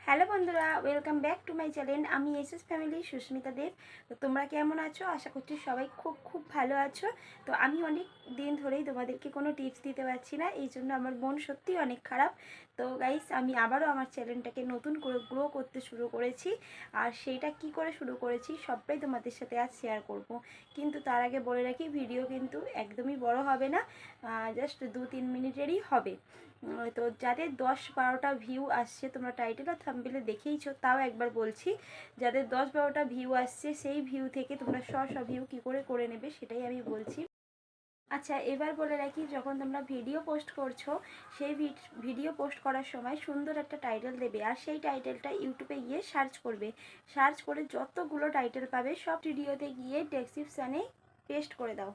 Hello বন্ধুরা, welcome back to my channel. আমি SS family Susmita দেব। তো তোমরা কেমন আছো? আশা করছি সবাই খুব খুব ভালো আছো। তো আমি অনেক দিন ধরেই তোমাদেরকে কোনো টিপস দিতে পারছি না, এই জন্য আমার মন সত্যিই অনেক খারাপ। তো গাইস, আমি আবারও আমার চ্যানেলটাকে নতুন করে গ্রো করতে শুরু করেছি, আর সেইটা কি করে শুরু করেছি সবটাই তোমাদের সাথে আজ শেয়ার করব। কিন্তু তার আগে বলে রাখি, ভিডিও কিন্তু একদমই বড় হবে না, জাস্ট 2-3 মিনিটেরই হবে। তো যাদের 10-12টা ভিউ আসছে, তোমরা টাইটেল আর থাম্বনেলে দেখেইছো, তাও একবার বলছি, যাদের 10-12টা ভিউ আসছে সেই ভিউ থেকে তোমরা 100 ভিউ কী করে নেবে সেটাই আমি বলছি। আচ্ছা, এবার বলে রাখি, যখন তোমরা ভিডিও পোস্ট করছো, সেই ভিডিও পোস্ট করার সময় সুন্দর একটা টাইটেল দেবে, আর সেই টাইটেলটা ইউটিউবে গিয়ে সার্চ করবে। সার্চ করে যতগুলো টাইটেল পাবে সব ভিডিওতে গিয়ে ডেসক্রিপশানে পেস্ট করে দাও।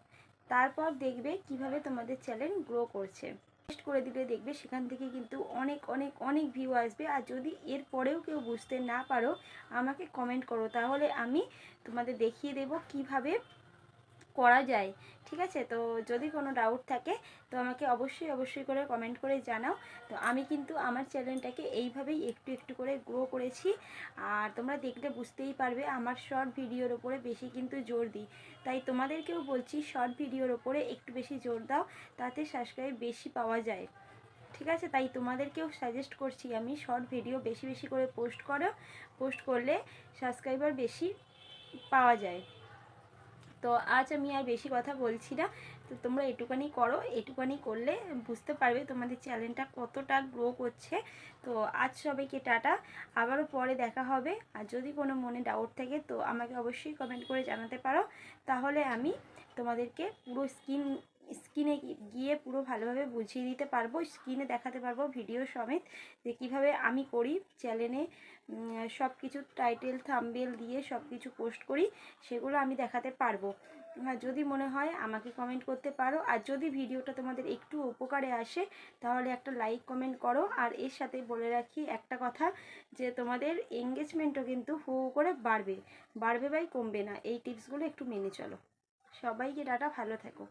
তারপর দেখবে কিভাবে তোমাদের চ্যানেল গ্রো করছে। পেস্ট করে দিলে দেখবে সেখান থেকে কিন্তু অনেক অনেক অনেক ভিউ আসবে। আর যদি এর পরেও কেউ বুঝতে না পারো, আমাকে কমেন্ট করো, তাহলে আমি তোমাদের দেখিয়ে দেবো কিভাবে করা যায়। ঠিক আছে? তো যদি কোনো ডাউট থাকে তো আমাকে অবশ্যই করে কমেন্ট করে জানাও। তো আমি কিন্তু আমার চ্যানেলটাকে এইভাবেই একটু একটু করে গ্রো করেছি, আর তোমরা দেখলে বুঝতেই পারবে আমার শর্ট ভিডিওর ওপরে বেশি কিন্তু জোর দিই। তাই তোমাদেরকেও বলছি, শর্ট ভিডিওর ওপরে একটু বেশি জোর দাও, তাতে সাবস্ক্রাইব বেশি পাওয়া যায়। ঠিক আছে? তাই তোমাদেরকেও সাজেস্ট করছি আমি, শর্ট ভিডিও বেশি বেশি করে পোস্ট করো। পোস্ট করলে সাবস্ক্রাইবার বেশি পাওয়া যায়। তো আজ আমি আর বেশি কথা বলছি না, তো তোমরা এটুকানি করো। এটুকানি করলে বুঝতে পারবে তোমাদের চ্যানেলটা কতটা গ্রো করছে। তো আজ সবাইকে টাটা, আবারও পরে দেখা হবে। আর যদি কোনো মনে ডাউট থাকে তো আমাকে অবশ্যই কমেন্ট করে জানাতে পারো, তাহলে আমি তোমাদেরকে পুরো স্ক্রিনে গিয়ে পুরো ভালোভাবে বুঝিয়ে দিতে পারবো, স্ক্রিনে দেখাতে পারবো ভিডিও সমেত, যে কীভাবে আমি করি চ্যানেলে। সব কিছু টাইটেল থাম্বনেল দিয়ে সব কিছু পোস্ট করি, সেগুলো আমি দেখাতে পারবো। যদি মনে হয় আমাকে কমেন্ট করতে পারো। আর যদি ভিডিওটা তোমাদের একটু উপকারে আসে তাহলে একটা লাইক কমেন্ট করো। আর এর সাথে বলে রাখি একটা কথা, যে তোমাদের এঙ্গেজমেন্টও কিন্তু হু করে বাড়বে, বাড়বে বাই কমবে না। এই টিপসগুলো একটু মেনে চলো। সবাইকে টাটা, ভালো থেকো।